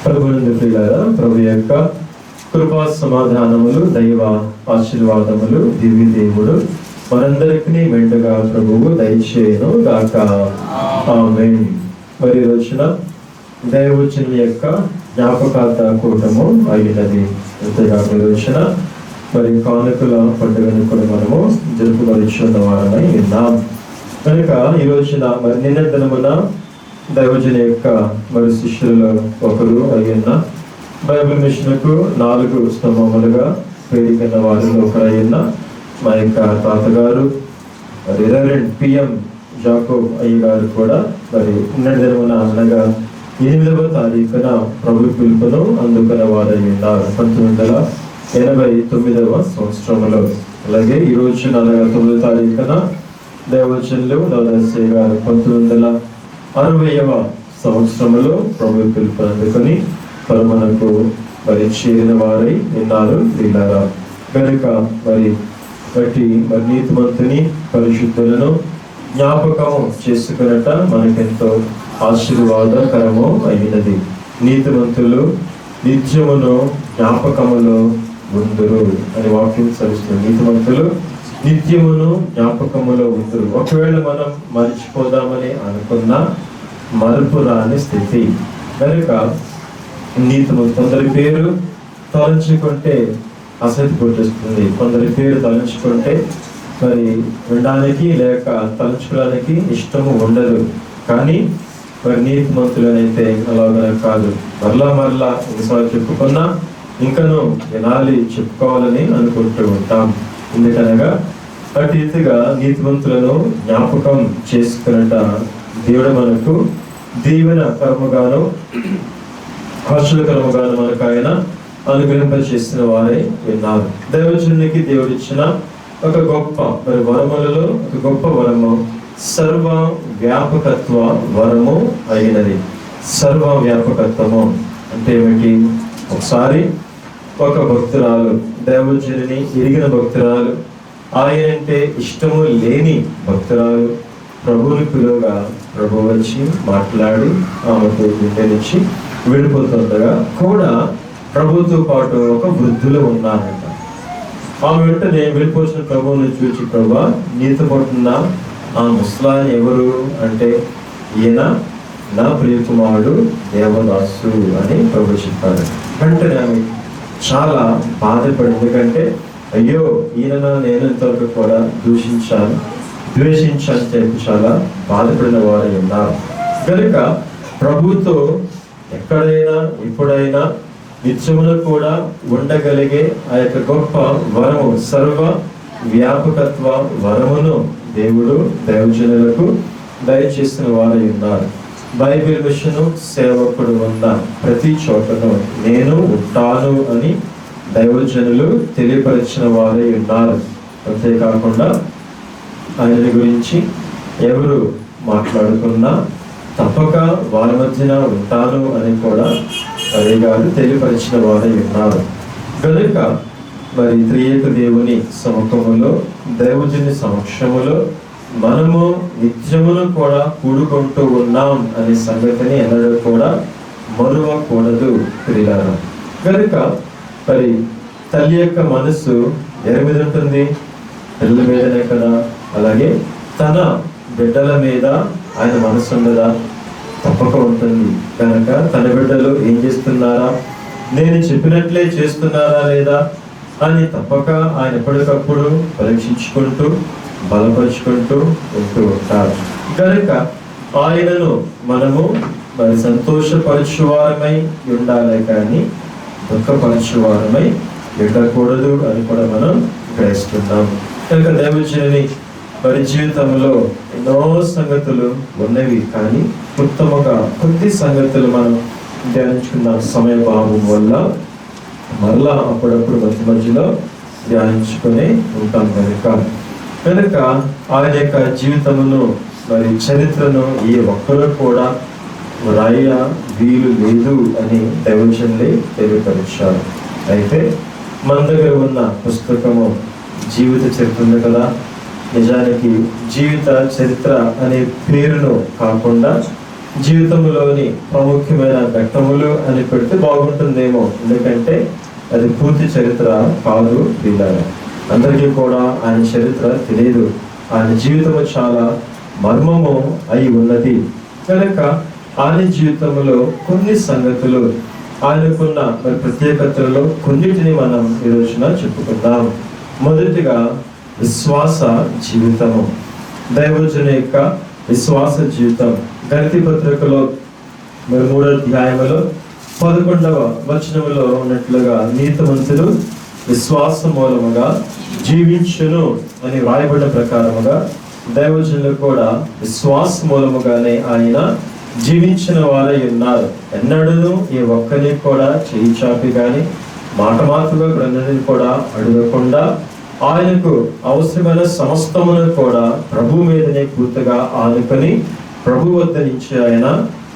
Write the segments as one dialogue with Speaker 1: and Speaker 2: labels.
Speaker 1: ప్రభునందు ప్రియులారా, ప్రభు యొక్క కృపా సమాధానములు, దైవ ఆశీర్వాదములు దివ్య దేవుడు మనందరికీ మెండుగా ప్రభువు దయచేయును గాక. ఆమేన్. మరి రోజున దైవజనుల యొక్క జ్ఞాపకార్థ కూటము అయినది. అంతేకాక రోజున మరి కానుకల పండుగను కూడా మనము జరుపుకొనిచున్న వారమై ఉన్నాం. కనుక ఈ రోజున మరి నిన్న దినమున దైవజన యొక్క మరి శిష్యులలో ఒకరు అయిన బైబిల్ మిషన్కు 4 స్తంభములుగా పేరుకున్న వారిలో ఒకరైన మా యొక్క తాతగారు మరి రెవరెండ్ పిఎం జాకోబ్ అయ్య గారు కూడా మరి నిన్న దినమున అనగా 8వ తారీఖున ప్రభు పిలుపును అందుకున్న వారై ఉన్నారు 1989వ సంవత్సరంలో. అలాగే ఈ రోజు 9వ తారీఖున దైవజనులు నవదర్శి గారు 1960వ సంవత్సరంలో ప్రభు పిలుపు అందుకొని మనకు మరి చేరిన వారై ఉన్నారు. ప్రియులారా, కనుక మరి నీతిమంతుని పరిశుద్ధులను జ్ఞాపకం చేసుకున్నట మనకెంతో ఆశీర్వాదకరము అయినది. నీతిమంతులు నిత్యమును జ్ఞాపకములో ఉందురు అని వాక్యం చదువుతుంది. నీతిమంతులు నిత్యమును జ్ఞాపకములో ఉందురు. ఒకవేళ మనం మర్చిపోదామని అనుకున్న మరుపు రాని స్థితి. కనుక నీతిమంతులు కొందరి పేరు తలంచుకుంటే ఆసక్తి పుట్టిస్తుంది, కొందరి పేరు తలంచుకుంటే మరి వినడానికి లేక తలంచుకోవడానికి ఇష్టము ఉండదు. కానీ మరి నీతిమంతులనైతే అలాగనే కాదు, మరలా ఒకసారి చెప్పుకున్నా ఇంకను వినాలి, చెప్పుకోవాలని అనుకుంటూ ఉంటాం. ఎందుకనగా అటు రీతిగా నీతిమంతులను జ్ఞాపకం చేసుకున్నట దేవుడు మనకు దీవెన కర్మగాను హర్షకరముగాను మనకు ఆయన అనుగ్రహింపచేసిన వారే విన్నారు. దైవజనునికి దేవుడు ఇచ్చిన ఒక గొప్ప మరి వరములలో ఒక గొప్ప వరము సర్వ వ్యాపకత్వ వరము అయినది. సర్వ వ్యాపకత్వము అంటే ఏమిటి? ఒకసారి ఒక భక్తురాలు, దైవజనుని ఎరిగిన భక్తురాలు, ఆయన అంటే ఇష్టము లేని భక్తురాలు ప్రభువుని పిలువగా ప్రభు వచ్చి మాట్లాడి ఆమెకు గుండె నుంచి వెళ్ళిపోతుండగా కూడా ప్రభుతో పాటు ఒక వృద్ధులు ఉన్నారంట. ఆమె వెంటనే వెళ్ళిపోసిన ప్రభువుని చూచి, ప్రభా నీతో పడుతున్న ఆ ముసలాయన ఎవరు అంటే, ఈయన నా ప్రియకుమారుడు దేవదాసు అని ప్రభు చెప్పారు. వెంటనే ఆమె చాలా బాధపడింది. ఎందుకంటే అయ్యో ఈయన నేను ఇంతవరకు కూడా ద్వేషించాను చెప్పి చాలా బాధపడిన వారు ఉన్నారు. కనుక ప్రభుతో ఎక్కడైనా ఎప్పుడైనా నిత్యమును కూడా ఉండగలిగే ఆ యొక్క గొప్ప వరము సర్వ వ్యాపకత్వ వరమును దేవుడు దైవజనులకు దయచేసిన వారై ఉన్నారు. బైబిల్ మిషను సేవకుడు ఉన్న ప్రతి చోటను నేను ఉంటాను అని దైవజనులు తెలియపరిచిన వారై ఉన్నారు. అంతేకాకుండా ఆయన గురించి ఎవరు మాట్లాడుకున్నా తప్పక వారి మధ్యన ఉంటాను అని కూడా అదే గారు తెలియపరిచిన వారై ఉన్నారు. కనుక మరి త్రియేక దేవుని సముఖములో దైవజనుని సమక్షములో మనము నిత్యమును కూడా కూడుకుంటూ ఉన్నాం అనే సంగతిని ఎన్నడూ కూడా మరువకూడదు ప్రియులారా. కనుక మరి తల్లి యొక్క మనసు ఎవరి మీద ఉంటుంది? పిల్లల మీదనే కదా. అలాగే తన బిడ్డల మీద ఆయన మనసు ఉండదా? తప్పక ఉంటుంది. కనుక తన బిడ్డలు ఏం చేస్తున్నారా, నేను చెప్పినట్లే చేస్తున్నారా లేదా అని తప్పక ఆయన ఎప్పటికప్పుడు పరీక్షించుకుంటూ బలపరుచుకుంటూ ఉంటూ ఉంటారు. కనుక ఆయనను మనము మరి సంతోషపరచువారమై ఉండాలి, కానీ దుఃఖపరచువారమై ఉండకూడదు అని కూడా మనం గ్రహిస్తున్నాం. కనుక దైవజనుని మరి జీవితంలో ఎన్నో సంగతులు ఉన్నవి, కానీ ఉత్తమంగా కొద్ది సంగతులు మనం ధ్యానించుకున్న సమయ భావం వల్ల మరలా అప్పుడప్పుడు మధ్యలో ధ్యానించుకుని ఉంటాం. కనుక ఆయన యొక్క జీవితమును మరి చరిత్రను ఏ ఒక్కరూ కూడా రాయ వీలు లేదు అని దైవజనులే తెలియపరిచారు. అయితే మన దగ్గర ఉన్న పుస్తకము జీవిత చరిత్ర ఉంది కదా. నిజానికి జీవిత చరిత్ర అనే పేరును కాకుండా జీవితంలోని ప్రాముఖ్యమైన ఘట్టములు అని పెడితే బాగుంటుందేమో. ఎందుకంటే అది పూర్తి చరిత్ర కాదు పిల్లలు. అందరికీ కూడా ఆయన చరిత్ర తెలియదు. ఆయన జీవితము చాలా మర్మము అయి ఉన్నది కనుక ఆయన జీవితంలో కొన్ని సంగతులు, ఆయనకున్న మరి ప్రత్యేకతలలో కొన్నిటిని మనం ఈ రోజున చెప్పుకుందాం. మొదటిగా విశ్వాస జీవితము. దైవజనుని యొక్క విశ్వాస జీవితం. గలతీ పత్రికలో మరి 3వ అధ్యాయములో 11వ వచనములో ఉన్నట్లుగా నీతిమంతులు విశ్వాస మూలముగా జీవించును అని వ్రాయబడిన ప్రకారముగా దైవజనులు కూడా విశ్వాస మూలముగానే ఆయన జీవించిన వారై ఉన్నారు. ఎన్నడూ ఈ ఒక్కరిని కూడా చేయి చాపి కానీ మాటమాతుగా గ్రంథాన్ని కూడా అడగకుండా ఆయనకు అవసరమైన సమస్తమును కూడా ప్రభు మీదనే పూర్తిగా ఆనుకొని ప్రభు వద్ద నుంచి ఆయన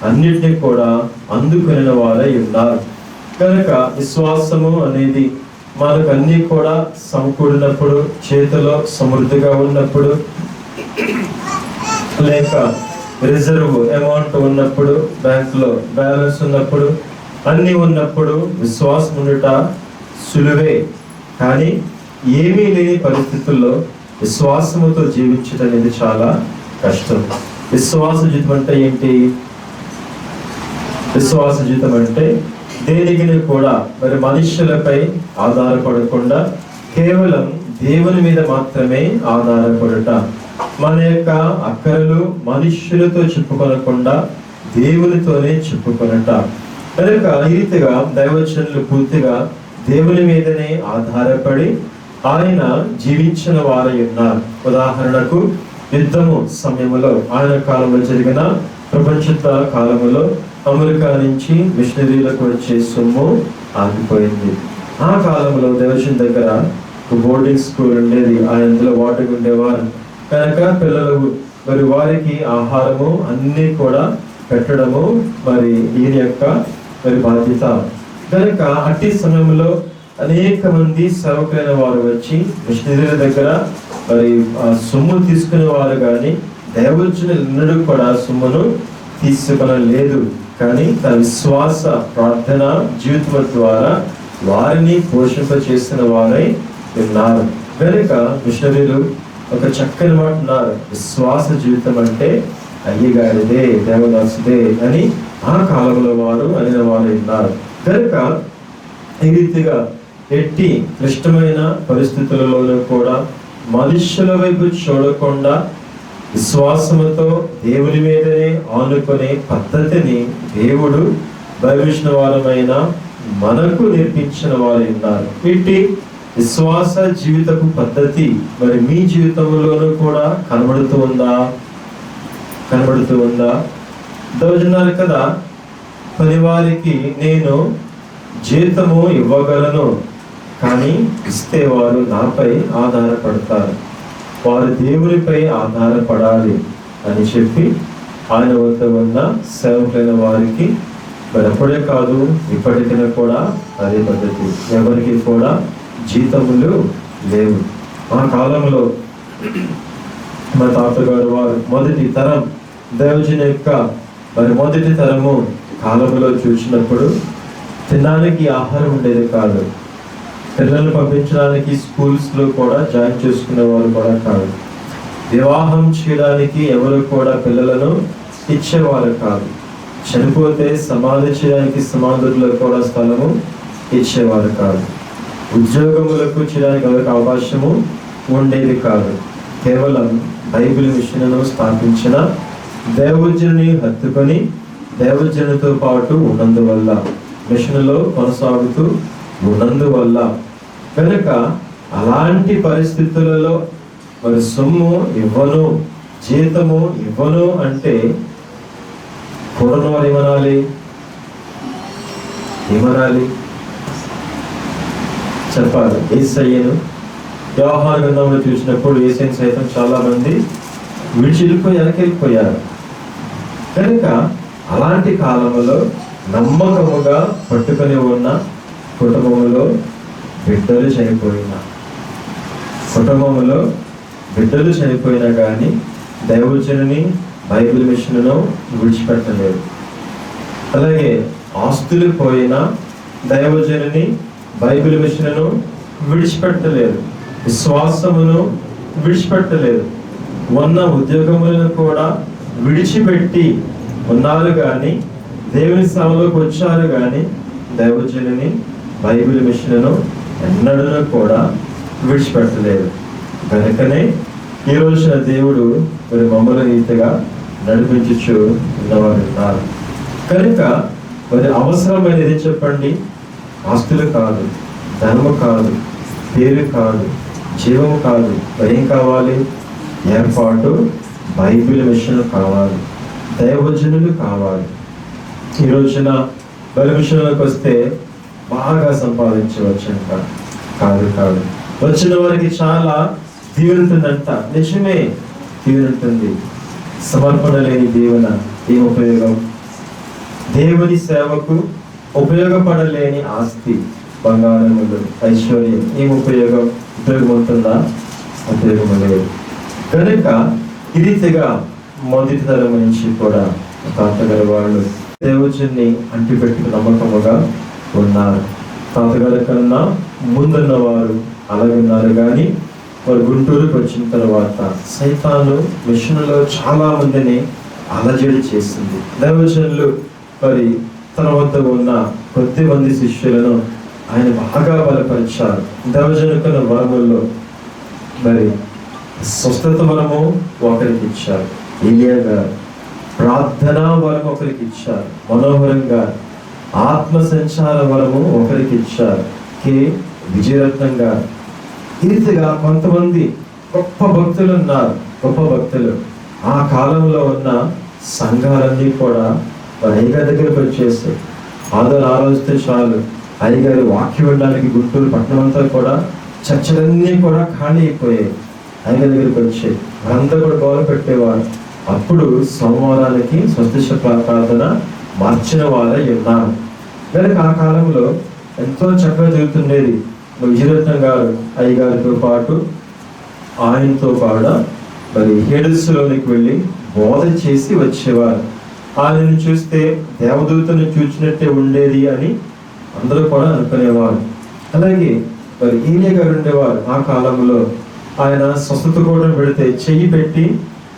Speaker 1: అన్నిటినీ కూడా అందుకునే వారై ఉన్నారు. కనుక విశ్వాసము అనేది మనకు అన్ని కూడా సమకూడినప్పుడు, చేతిలో సమృద్ధిగా ఉన్నప్పుడు, లేక రిజర్వ్ అమౌంట్ ఉన్నప్పుడు, బ్యాంకులో బ్యాలెన్స్ ఉన్నప్పుడు, అన్ని ఉన్నప్పుడు విశ్వాసం ఉండుట సులువే. కానీ ఏమీ లేని పరిస్థితుల్లో విశ్వాసముతో జీవించడం అనేది చాలా కష్టం. విశ్వాస జీవితం అంటే ఏంటి? విశ్వాస జీవితం అంటే దేనికి కూడా మరి మనుష్యులపై ఆధారపడకుండా కేవలం దేవుని మీద మాత్రమే ఆధారపడుట. మన యొక్క అక్కరలు మనుష్యులతో చెప్పుకొనకుండా దేవునితోనే చెప్పుకొనట. కనుక ఈ రీతిగా దైవజనులు పూర్తిగా దేవుని మీదనే ఆధారపడి ఆయన జీవించిన వారై ఉన్నారు. ఉదాహరణకు యుద్ధము సమయంలో ఆయన కాలంలో జరిగిన ప్రపంచ కాలంలో అమెరికా నుంచి మిషనరీలకు వచ్చే సొమ్ము ఆగిపోయింది. ఆ కాలంలో దైవజనుని దగ్గర బోర్డింగ్ స్కూల్ ఉండేది. ఆయనలో వాటికి ఉండేవారు కనుక పిల్లలు మరి వారికి ఆహారము అన్ని కూడా పెట్టడము మరి ఈయన యొక్క మరి బాధ్యత. కనుక అట్టి సమయంలో అనేక మంది సేవకులైన వారు వచ్చి మిషనరీల దగ్గర మరి సొమ్ము తీసుకునే వారు కానీ దైవజనులు కూడా సొమ్మును తీసుకొనలేదు. కానీ తన విశ్వాస ప్రార్థన జీవితం ద్వారా వారిని పోషింప చేసిన వారై ఉన్నారు. కనుక మిషనరీలు ఒక చక్కని మాట ఉన్నారు, విశ్వాస జీవితం అంటే అయ్యగారిదే, దేవదాసుదే అని ఆ కాలంలో వారు అనిన వారు ఉన్నారు. కనుక ఈ రీతిగా ఎట్టి క్లిష్టమైన పరిస్థితులలోనూ కూడా మనుష్యుల వైపు చూడకుండా విశ్వాసముతో దేవుని మీదనే ఆనుకునే పద్ధతిని దేవుడు బైబిల్ వారమైన మనకు నేర్పించిన వారు ఉన్నారు. ఇట్టి విశ్వాస జీవితపు పద్ధతి మరి మీ జీవితంలోనూ కూడా కనబడుతూ ఉందా? దౌర్జన్యాలు కదా, పనివారికి నేను జీతము ఇవ్వగలను, కానీ ఇస్తే వారు నాపై ఆధారపడతారు, వారు దేవునిపై ఆధారపడాలి అని చెప్పి ఆయన వద్ద ఉన్న సేవకులైన వారికి మరి అప్పుడే కాదు ఇప్పటికైనా కూడా అదే పద్ధతి. ఎవరికి కూడా జీతములు లేవు. ఆ కాలంలో మా తాతగారు వారు మొదటి తరం దైవజనుని యొక్క మరి మొదటి తరము కాలంలో చూసినప్పుడు తినడానికి ఆహారం ఉండేది కాదు. పిల్లల్ని పంపించడానికి స్కూల్స్లో కూడా జాయిన్ చేసుకునే వాళ్ళు కూడా కాదు. వివాహం చేయడానికి ఎవరు కూడా పిల్లలను ఇచ్చేవారు కాదు. చనిపోతే సమాధి చేయడానికి సమాధుల్లో కూడా స్థలము ఇచ్చేవారు కాదు. ఉద్యోగములకు చేయడానికి ఎవరికి అవకాశము ఉండేది కాదు. కేవలం బైబిల్ మిషన్ను స్థాపించిన దైవజనుని హత్తుకొని దైవజనునితో పాటు ఉన్నందువల్ల, మిషన్లో కొనసాగుతూ ఉన్నందువల్ల, కనుక అలాంటి పరిస్థితులలో మరి సొమ్ము ఇవ్వను, జీతము ఇవ్వను అంటే పూర్ణవారు ఏమనాలి చెప్పాలి. యేసయ్యను యోహాను గ్రంథంలో చూసినప్పుడు యేసయ్యను సైతం చాలా మంది వెనకెళ్ళిపోయారు. కనుక అలాంటి కాలంలో నమ్మకముగా పట్టుకొని ఉన్న కుటుంబంలో బిడ్డలు చనిపోయినా కానీ దైవజనుని బైబిల్ మిషన్ను విడిచిపెట్టలేదు. అలాగే ఆస్తులు పోయినా దైవజనుని బైబిల్ మిషన్ను విడిచిపెట్టలేదు, విశ్వాసమును విడిచిపెట్టలేదు, ఉన్న ఉద్యోగములను కూడా విడిచిపెట్టి ఉన్నారు. కానీ దేవుని సేవలోకి వచ్చారు, కానీ దైవజనుని బైబిల్ మిషన్ను ఎన్నడూ కూడా విడిచిపెట్టలేదు. కనుకనే ఈ రోజున దేవుడు మరి మమ్మల్ని రీతిగా నడిపించు ఉన్నవారు ఉన్నారు. కనుక మరి అవసరమైనది చెప్పండి, ఆస్తులు కాదు, ధనము కాదు, పేరు కాదు, జీవము కాదు, ఏం కావాలి? ఏర్పాటు బైబిల్ మిషన్ కావాలి, దైవజనులు కావాలి. ఈ రోజున బైబిల్ మిషన్లోకి వస్తే బాగా సంపాదించవచ్చంట. కాదు, వచ్చిన వారికి చాలా దీవెన ఉంటుందంట. నిజమే, దీవెన ఉంటుంది. సమర్పణ లేని దీవెన ఏం ఉపయోగం? దేవుని సేవకు ఉపయోగపడలేని ఆస్తి, బంగారములు, ఐశ్వర్యం ఏం ఉపయోగం? ఉపయోగం ఉంటుందా? ఉపయోగం లేదు. కనుక ఈ రీతిగా మొదటి తరం నుంచి కూడా తాతగారి వాళ్ళు దేవుని అంటిపెట్టుకు నమ్మకముగా ఉన్నారు. తాతగారి కన్నా ముందున్న వారు అలాగే ఉన్నారు. కానీ వారు గుంటూరుకు వచ్చిన తర్వాత సైతాను మిషన్లో చాలా మందిని అలజడి చేసింది. దైవజనులు మరి తన వద్ద ఉన్న కొద్ది మంది శిష్యులను ఆయన బాగా బలపరిచారు. దైవజనుకున్న వరముల్లో మరి స్వస్థత వరము ఒకరికి ఇచ్చారు, ఏలియా గారు. ప్రార్థనా వరం ఒకరికి ఇచ్చారు, మనోహరంగా. ఆత్మ సంచార వరము ఒకరికి ఇచ్చారు, కె విజయరత్నం గారు. ఈ రీతిగా కొంతమంది గొప్ప భక్తులు ఉన్నారు, గొప్ప భక్తులు. ఆ కాలంలో ఉన్న సంఘాలన్నీ కూడా వారి అయ్యగారి దగ్గరకు వచ్చేస్తాయి. ఆలోచిస్తే చాలు, అయ్యగారి వాక్యం వినడానికి గుంటూరు పట్టణం అంతా కూడా చర్చలన్నీ కూడా ఖాళీ అయిపోయాయి. అయ్యగారి దగ్గరికి వచ్చాయి, వారంతా కూడా గౌరవ పెట్టేవారు. అప్పుడు సోమవారానికి స్వస్తిష ప్రార్థన మార్చిన వారే ఉన్నారు. కనుక ఆ కాలంలో ఎంతో చక్కగా జరుగుతుండేది. విజయరత్నం గారు అయ్యగారితో పాటు ఆయనతో కూడా మరి హేడస్లోనికి వెళ్ళి బోధ చేసి వచ్చేవారు. ఆయనను చూస్తే దేవదూతను చూచినట్టే ఉండేది అని అందరూ కూడా అనుకునేవారు. అలాగే మరి ఈయన గారు ఉండేవారు. ఆ కాలంలో ఆయన స్వస్థత కూడా పెడితే చెయ్యి పెట్టి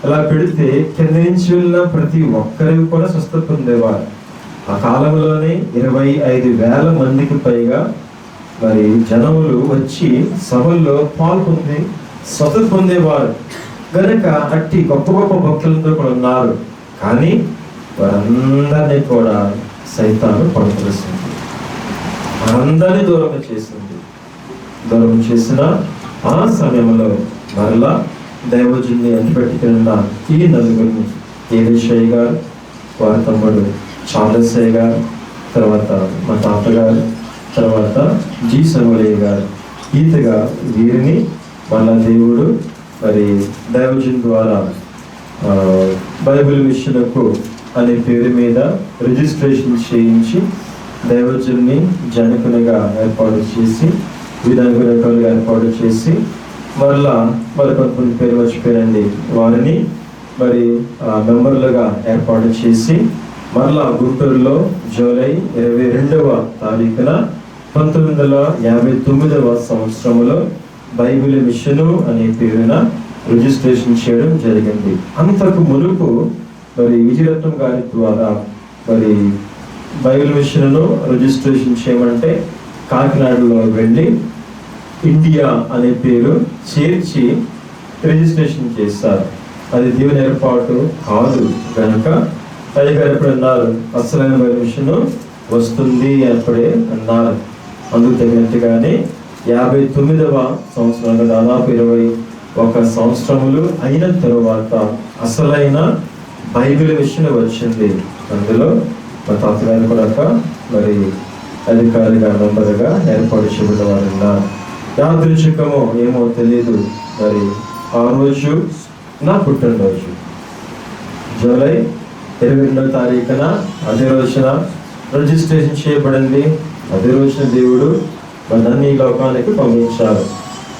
Speaker 1: అలా పెడితే కింద నుంచి వెళ్ళిన ప్రతి ఒక్కరికి కూడా స్వస్థత పొందేవారు. ఆ కాలంలోనే 25,000 మందికి పైగా మరి జనములు వచ్చి సభల్లో పాల్గొని స్వస్థత పొందేవారు. కనుక అట్టి గొప్ప గొప్ప భక్తులతో కూడా ఉన్నారు. కానీ వారందరినీ కూడా సైతాను పడుతుంది, వారందరినీ దూరం చేసింది. దూరం చేసిన ఆ సమయంలో మరలా దైవజుని అంటిపెట్టుకున్న ఈ నలుగురిని, ఏలిషయ్య గారు, వారి తమ్ముడు చార్లెస్సయ్య గారు, తర్వాత మా తాతగారు, తర్వాత జి సంగోలయ్య గారు, ఈతగా వీరిని మళ్ళా దేవుడు మరి దైవజన్ ద్వారా బైబిల్ మిషన్కు అనే పేరు మీద రిజిస్ట్రేషన్ చేయించి దైవజన్ని జనకునిగా ఏర్పాటు చేసి, విధాన రకాలుగా ఏర్పాటు చేసి, మరలా మరి కొంతమంది పేరు మర్చిపోయారండి, వారిని మరి మెంబర్లుగా ఏర్పాటు చేసి మరలా గుంటూరులో జూలై 22వ తారీఖున 1959వ సంవత్సరంలో బైబిల్ మిషను అనే పేరున రిజిస్ట్రేషన్ చేయడం జరిగింది. అంతకు మునుపు మరి విజయరత్నం గారి ద్వారా మరి బైబిల్ మిషన్ను రిజిస్ట్రేషన్ చేయమంటే కాకినాడలో వెళ్ళి ఇండియా అనే పేరు చేర్చి రిజిస్ట్రేషన్ చేస్తారు. అది దేవుని ఏర్పాటు కాదు. కనుక అయ్యగారు ఎప్పుడు అన్నారు, అసలైన బైబిల్ మిషన్ వస్తుంది అప్పుడే అన్నారు. అందుకు తగినట్టుగానే 59వ సంవత్సరంలో దాదాపు 21 సంవత్సరములు అయిన తరువాత అసలైన బైబిల్ మిషన్ వచ్చింది. అందులో మా తాతగారు కూడా మరి అధికారిగా మెంబర్గా ఏర్పాటు చేయబడిన వారు ఉన్నారు. యాదృచ్ఛికమో ఏమో తెలియదు, మరి ఆ రోజు నా పుట్టినరోజు జూలై 22వ తారీఖున అదే రోజున రిజిస్ట్రేషన్ చేయబడింది. అదే రోజున దేవుడు నన్ను ఈ లోకానికి పంపించారు.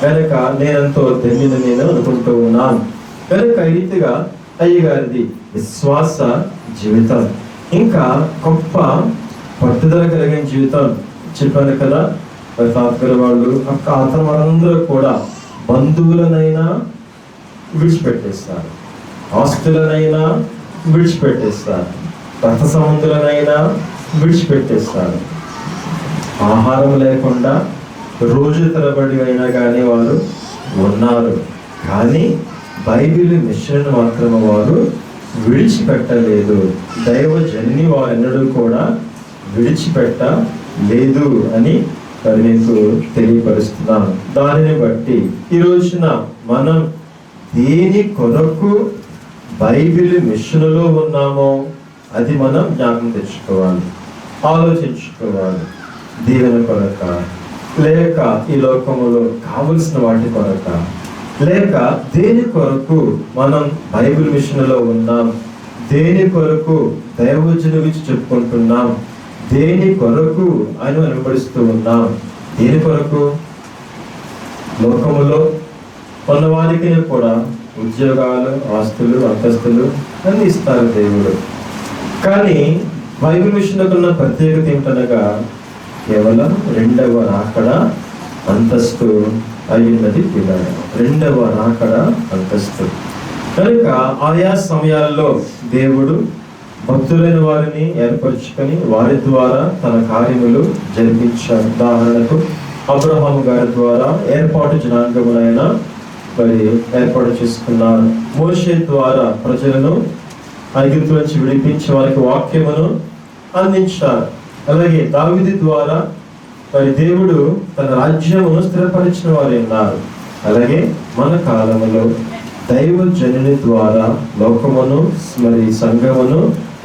Speaker 1: కనుక నేనంతో ధన్యుని నేను అనుకుంటూ ఉన్నాను. కనుక ఈ రీతిగా అయ్యగారిది విశ్వాస జీవితం, ఇంకా గొప్ప పట్టుదల కలిగిన జీవితం. చెప్పాను కదా, మరి తాతగారు వాళ్ళు వాళ్ళందరూ కూడా బంధువులనైనా విడిచిపెట్టేస్తారు, ఆస్తులనైనా విడిచిపెట్టేస్తారు, రక్త సంబంధులనైనా విడిచిపెట్టేస్తారు. ఆహారం లేకుండా రోజు తరబడి అయినా కానీ వారు ఉన్నారు. కానీ బైబిల్ మిషన్ మాత్రం వారు విడిచిపెట్టలేదు. దైవజన్ని వారు ఎన్నడూ కూడా విడిచిపెట్టలేదు అని మీకు తెలియపరుస్తున్నాను. దానిని బట్టి ఈ రోజున మనం దేని కొరకు బైబిల్ మిషన్లో ఉన్నామో అది మనం జ్ఞాపకం తెచ్చుకోవాలి, ఆలోచించుకోవాలి. దీవెన కొరక, లేక ఈ లోకములో కావలసిన వాటి కొరక, లేక దేని కొరకు మనం బైబిల్ మిషన్లో ఉన్నాం, దేని కొరకు దైవజనుల గురించి చెప్పుకుంటున్నాం, దేని కొరకు ఆయన వెంబడిస్తూ ఉన్నాం. దేని కొరకు? లోకములో ఉన్న వారికి కూడా ఉద్యోగాలు, ఆస్తులు, అంతస్తులు అన్ని ఇస్తారు దేవుడు. కానీ బైబిల్ మిషన్లకు ఉన్న ప్రత్యేకత ఏమిటనగా కేవలం రెండవ రాకడ అంతస్తు అయ్యున్నది పిల్లలు. రెండవ రాకడ అంతస్తు కనుక ఆయా సమయాల్లో దేవుడు భక్తులైన వారిని ఏర్పరచుకొని వారి ద్వారా తన కార్యములు జరిపించారు. ఉదాహరణకు అబ్రహాము గారి ద్వారా ఏర్పాటు జనాంగమునైనా మరి ఏర్పాటు చేసుకున్నారు. మోషే ద్వారా ప్రజలను ఐగుప్తు నుంచి విడిపించి వారికి వాక్యమును అందించారు. అలాగే దావీదు ద్వారా మరి దేవుడు తన రాజ్యమును స్థిరపరిచిన వారు ఉన్నారు. అలాగే మన కాలములో దైవజనుని ద్వారా లోకమును మరి సంఘమును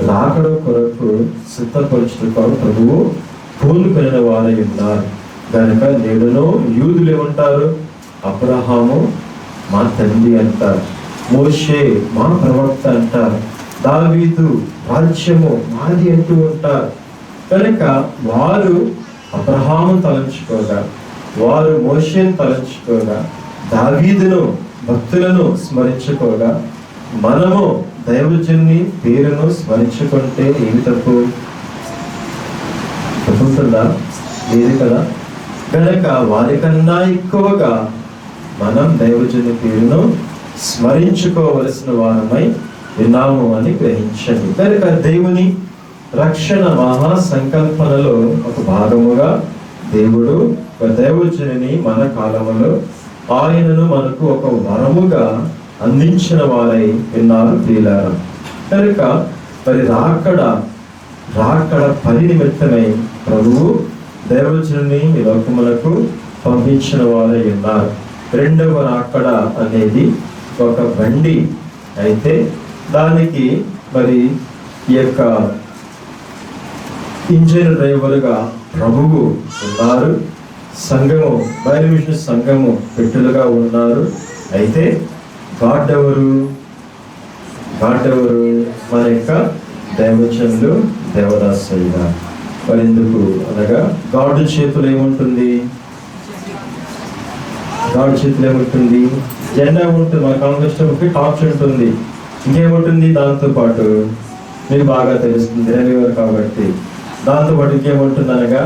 Speaker 1: రాకడ కొరకు సిద్ధపరచుటకు ప్రభువు పూనుకొనిన వారై ఉన్నారు. కనుక నేడును యూదులు ఏమంటారు? అబ్రహాము మా తండ్రి అంటారు, మోషే మా ప్రవక్త అంటారు, దావీదు రాజ్యము మాది అంటూ ఉంటారు. కనుక వారు అబ్రహాము తలంచుకోగా, వారు మోషేను తలంచుకోగా, దావీదును భక్తులను స్మరించుకోగా, మనము దైవజనుని పేరును స్మరించుకుంటే ఏమి తప్పు? తప్పుతుందా? లేదు కదా. కనుక వారికన్నా ఎక్కువగా మనం దైవజనుని పేరును స్మరించుకోవలసిన వారమై విన్నాము అని గ్రహించండి. కనుక దేవుని రక్షణ మహా సంకల్పనలో ఒక భాగముగా దేవుడు దైవజనుని మన కాలములో ఆయనను మనకు ఒక వరముగా అందించిన వారై విన్నారు ప్రియులారా. కనుక మరి రాకడ పని నిమిత్తమై ప్రభువు దైవజనుని ఈ లోకములకు పంపించిన వారై ఉన్నారు. రెండవ రాకడ అనేది ఒక బండి అయితే దానికి మరి ఈ యొక్క ఇంజిన్ డ్రైవర్గా ప్రభువు ఉన్నారు. సంఘము బైబిల్ మిషన్ సంఘము పెట్టెలుగా ఉన్నారు. అయితే గాడ్ ఎవరు? మన యొక్క దైవజనులు, దేవదాసయ్య. మరి ఎందుకు అనగా గాడ్ చేతులు ఏముంటుంది? గాడ్ చేతులు ఏముంటుంది? జెండా ఉంటుంది. మన కాంగ్రెస్ టార్చ్ ఉంటుంది. ఇంకేముంటుంది? దాంతోపాటు మీకు బాగా తెలుస్తుంది డ్రైవర్ కాబట్టి. దాంతోపాటు ఇంకేముంటుంది అనగా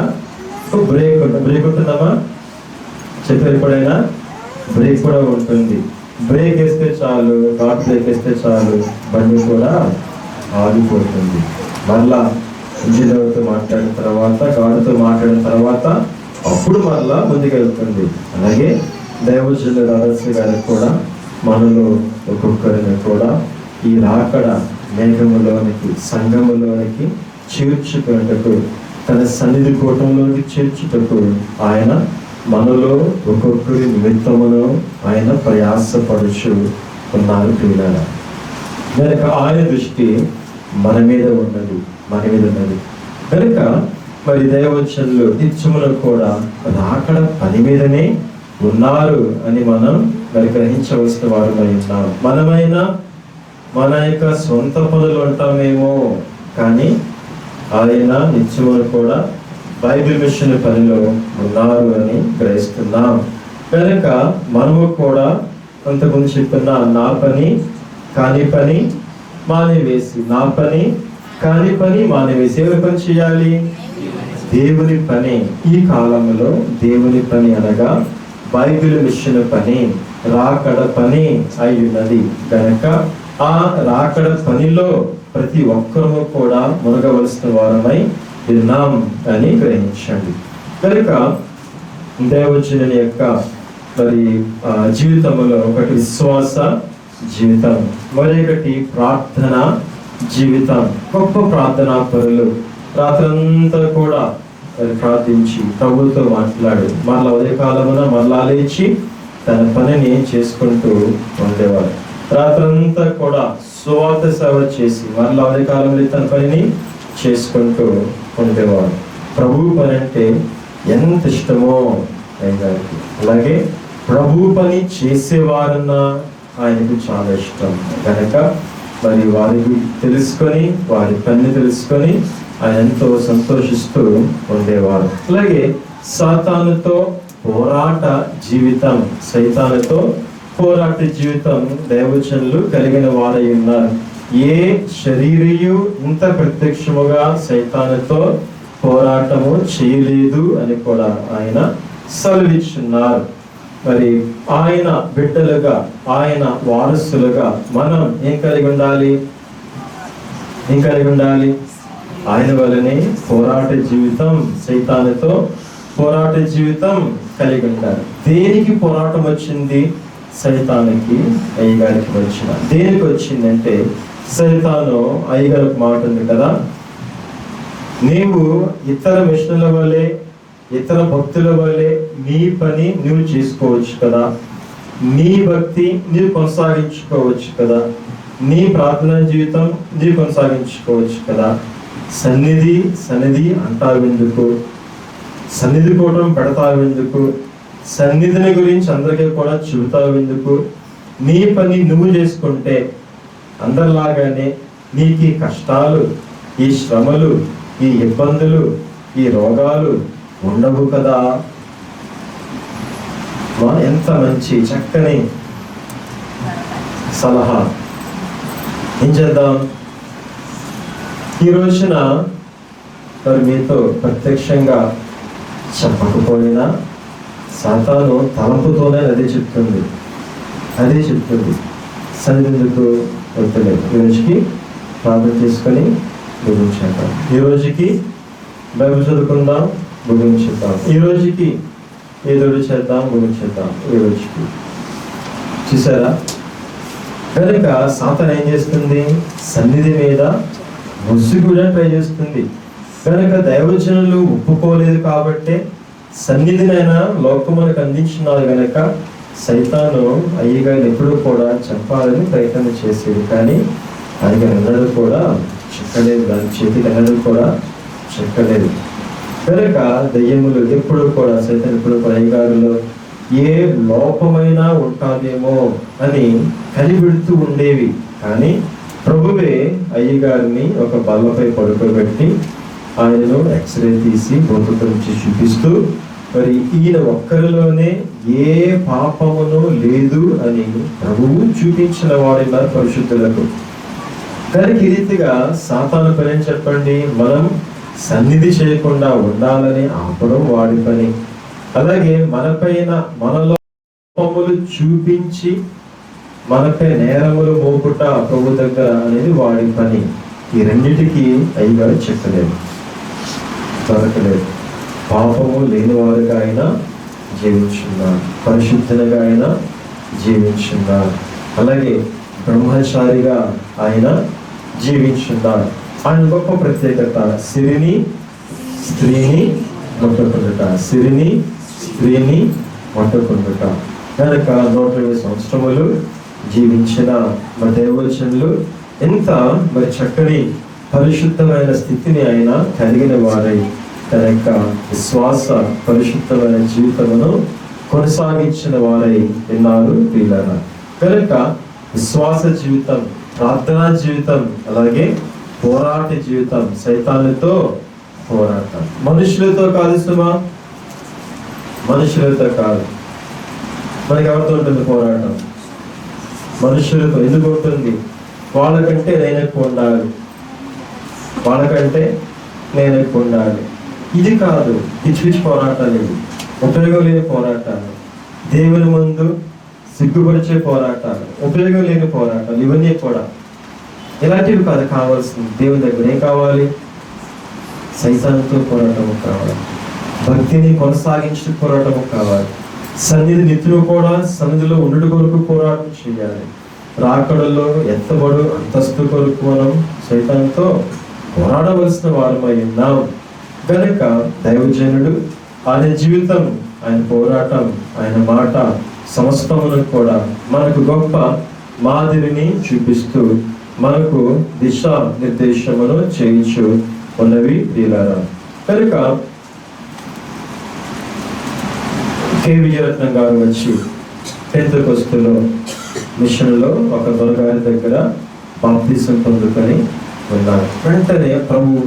Speaker 1: బ్రేక్ ఉంటుందమ్మా. చెప్పారు ఎప్పుడైనా? బ్రేక్ కూడా ఉంటుంది. బ్రేక్ వేస్తే చాలు, గాడ్ బ్రేక్ వేస్తే చాలు, బండి కూడా ఆగిపోతుంది. మళ్ళా ఇంజనీర్తో మాట్లాడిన తర్వాత, గాడితో మాట్లాడిన తర్వాత అప్పుడు మళ్ళా ముందుకెళ్తుంది. అలాగే దైవజనుల రాజశ్రీ గారికి కూడా మనలో ఒక్కొక్కరిని కూడా ఈ రాకడ మేఘములోనికి, సంఘములోనికి చేర్చుకున్నటకు, తన సన్నిధి కూటంలోనికి చేర్చుటకు ఆయన మనలో ఒక్కొక్కరి నిమిత్తమును ఆయన ప్రయాసపడుచు ఉన్నారు ప్రియులారా. కనుక ఆయన దృష్టి మన మీద ఉన్నది. కనుక మరి దైవజనులు నిత్యములు కూడా రాకడ పని మీదనే ఉన్నారు అని మనం మరి గ్రహించవలసిన వారమై ఉన్నాం. మనమైనా మన యొక్క సొంత పనులు ఉంటామేమో, కానీ ఆయన నిత్యములు కూడా బైబిల్ మిషన్ పనిలో ఉన్నారు అని గ్రహిస్తున్నాం. కనుక మనము కూడా కొంతమంది చెప్పిన నా పని కాని పని మానేవేసి, నా పని కాని పని మానేవేసి ఎవరి పని చేయాలి? దేవుని పని. ఈ కాలంలో దేవుని పని అనగా బైబిల్ మిషన్ పని, రాకడ పని అయి ఉన్నది కనుక ఆ రాకడ పనిలో ప్రతి ఒక్కరూ కూడా మునగవలసిన వారమై ఉన్నాం అని గ్రహించండి. కనుక దైవజనుని యొక్క మరి జీవితంలో ఒకటి విశ్వాస జీవితం, మరొకటి ప్రార్థన జీవితం. గొప్ప ప్రార్థనా పరులు రాత్రంతా కూడా మరి ప్రార్థించి ప్రభుతో మాట్లాడు మరలా ఉదయకాలమున మరలా లేచి తన పనిని చేసుకుంటూ ఉండేవారు. రాత్రంతా కూడా సువార్త సేవ చేసి మరలా ఉదయకాలంలో తన పనిని చేసుకుంటూ ఉండేవారు. ప్రభు పని అంటే ఎంత ఇష్టమో ఆయనకి. అలాగే ప్రభు పని చేసేవారన్నా ఆయనకు చాలా ఇష్టం కనుక మరి వారికి తెలుసుకొని వారి పని తెలుసుకొని ఆయన ఎంతో సంతోషిస్తూ ఉండేవారు. అలాగే సాతానుతో పోరాట జీవితం, సైతానుతో పోరాట జీవితం దైవజనులు కలిగిన వారై ఉన్నారు. ఏ శరీరయు ఇంత ప్రత్యక్షముగా సైతానుతో పోరాటము చేయలేదు అని కూడా ఆయన సెలవిచ్చున్నారు. మరి ఆయన బిడ్డలుగా, ఆయన వారసులుగా మనం ఏం కలిగి ఉండాలి? ఆయన వల్లనే పోరాట జీవితం, సైతానుతో పోరాట జీవితం కలిగి ఉండాలి. దేనికి పోరాటం వచ్చింది? సైతానికి అయ్యగారికి వచ్చిన. దేనికి వచ్చిందంటే సైతాను అయ్యగారికి మాట ఉంది కదా, నీవు ఇతర మిషన్ల వల్లే, ఇతర భక్తుల వల్లే నీ పని నువ్వు చేసుకోవచ్చు కదా, నీ భక్తి నీవు కొనసాగించుకోవచ్చు కదా, నీ ప్రార్థనా జీవితం నీవు కొనసాగించుకోవచ్చు కదా, సన్నిధి అంటావెందుకు, సన్నిధి కూటం పెడతావెందుకు, సన్నిధిని గురించి అందరికీ కూడా చెబుతావెందుకు, నీ పని నువ్వు చేసుకుంటే అందరిలాగానే నీకు ఈ కష్టాలు, ఈ శ్రమలు, ఈ ఇబ్బందులు, ఈ రోగాలు ఉండవు కదా. ఎంత మంచి చక్కని సలహా. ఏం చేద్దాం? ఈ రోజున మరి మీతో ప్రత్యక్షంగా చెప్పకపోయినా సాతాను తలంపుతోనే అదే చెప్తుంది. సన్నిధిందుకు వద్దలేదు. ఈ రోజుకి ప్రార్థన చేసుకొని ముగించేద్దాం. ఈ రోజుకి బైబిల్ చదువుకుందాం, ముగించేద్దాం. ఈ రోజుకి ఏదో చేద్దాం, ముగించేద్దాం. ఈ రోజుకి చూసారా? కనుక సాతాను ఏం చేస్తుంది? సన్నిధి మీద ముసుగుగా ట్రై చేస్తుంది. కనుక దైవజనులు ఒప్పుకోలేదు కాబట్టి సన్నిధినైనా లోకం మనకు అందించినారు కనుక సైతాను అయ్యగారిని ఎప్పుడూ కూడా చెప్పాలని ప్రయత్నం చేసేది, కానీ ఆయన ఎన్నడూ కూడా చెక్కలేదు, దాని చేతికి ఎన్నడూ కూడా చెక్కలేదు. కనుక దయ్యములు ఎప్పుడు కూడా సైతాన్ ఎప్పుడు కూడా అయ్యగారులో ఏ లోపమైనా ఉంటాదేమో అని కనిపెడుతూ ఉండేవి. కానీ ప్రభువే అయ్యగారిని ఒక బల్లపై పడుకోబెట్టి ఆయనను ఎక్స్రే తీసి బొంతు నుంచి చూపిస్తూ మరి ఈయన ఒక్కరిలోనే ఏ పాపమును లేదు అని ప్రభువు చూపించిన వాడున్నారు పరిశుద్ధులకు. కనుక ఈ రీతిగా సాతాను పని అని చెప్పండి, మనం సన్నిధి చేయకుండా ఉండాలని ఆపడం వాడి పని. అలాగే మనపైన మనలో పాపములు చూపించి మనపై నేరములు మోపుట ప్రభు దగ్గర అనేది వాడి పని. ఈ రెండింటికి అయ్యగారు చెప్పలేదు, దొరకలేదు. పాపము లేనివారుగా ఆయన జీవించున్నారు, పరిశుద్ధునిగా ఆయన జీవించున్నారు. అలాగే బ్రహ్మచారిగా ఆయన జీవించున్నారు. ఆయన గొప్ప ప్రత్యేకత స్త్రీని ముట్టకుండుట. కనుక 120 సంవత్సరములు జీవించిన మా దైవజనులు ఎంత మరి చక్కని పరిశుద్ధమైన స్థితిని ఆయన కలిగిన వారై తన యొక్క విశ్వాస పరిశుద్ధమైన జీవితమును కొనసాగించిన వారై విన్నారు ప్రియులారా. కనుక విశ్వాస జీవితం, ప్రార్థనా జీవితం, అలాగే పోరాట జీవితం, సైతానుతో పోరాటం. మనుషులతో కాదు సుమా, మనుషులతో కాదు. మనకి ఎవరితో ఉంటుంది పోరాటం? మనుషులతో. ఎందుకు ఉంటుంది? వాళ్ళకంటే నేను ఎక్కువ ఉండాలి, వాళ్ళకంటే నేను ఎక్కువ ఉండాలి. ఇది కాదు, పిచ్చి పిచ్చి పోరాటాలు, ఇవి ఉపయోగం లేని పోరాటాలు, దేవుని ముందు సిగ్గుపరిచే పోరాటాలు, ఉపయోగం లేని పోరాటాలు, ఇవన్నీ కూడా ఇలాంటివి కాదు కావాల్సింది. దేవుని దగ్గర ఏం కావాలి? సైతాన్తో పోరాటము కావాలి, భక్తిని కొనసాగించడం పోరాటము కావాలి, సన్నిధి నిత్యులు కూడా సన్నిధిలో ఉండుట కొరకు పోరాటం చేయాలి. రాకడలో ఎత్తబడు అంతస్తు కొరకు మనం సైతాన్తో పోరాడవలసిన వారమై ఉన్నాం. కనుక దైవజనుడు ఆయన జీవితం, ఆయన పోరాటం, ఆయన మాట సమస్తమును కూడా మనకు గొప్ప మాదిరిని చూపిస్తూ మనకు దిశా నిర్దేశమును చేయించు ఉన్నవి ప్రియులారా. కనుక కె విజయరత్నం గారు వచ్చి పెంతెకొస్తులో మిషన్లో ఒక దొరగారి దగ్గర బాప్తిసం పొందుకొని ఉన్నారు. వెంటనే ప్రభు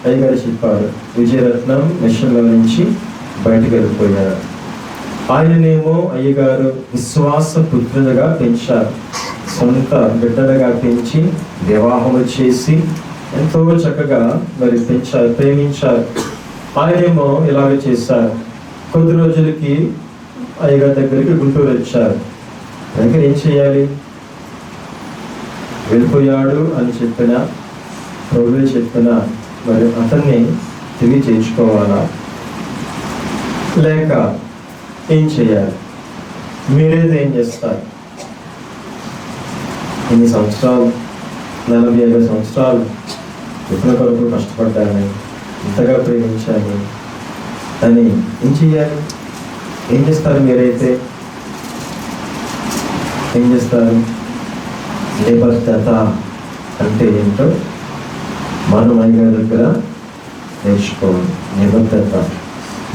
Speaker 1: అయ్యగారు చెప్పారు, విజయరత్నం మిషన్లో నుంచి బయటకు వెళ్ళిపోయారు. ఆయననేమో అయ్యగారు విశ్వాస పుత్రునిగా పెంచారు, సొంత బిడ్డలుగా పెంచి వివాహము చేసి ఎంతో చక్కగా మరి పెంచారు, ప్రేమించారు. ఆయనేమో ఇలాగ చేశారు. కొద్ది రోజులకి అయ్యగారి దగ్గరికి గుంటూరు వచ్చారు. దగ్గర ఏం చేయాలి? వెళ్ళిపోయాడు అని చెప్పిన ప్రభువే చెప్పిన మరి అతన్ని తిరిగి చేయించుకోవాలా, లేక ఏం చేయాలి? మీరేది ఏం చేస్తారు? ఇన్ని సంవత్సరాలు, 45 సంవత్సరాలు ఎప్పుడు కొరకు కష్టపడ్డాను, ఇంతగా ప్రేమించాను అని ఏం చేయాలి? ఏం చేస్తారు? మీరైతే ఏం చేస్తారు? నిబద్ధత అంటే ఏంటో మనం అయ్యగారి దగ్గర నేర్చుకోవాలి. నిబద్ధత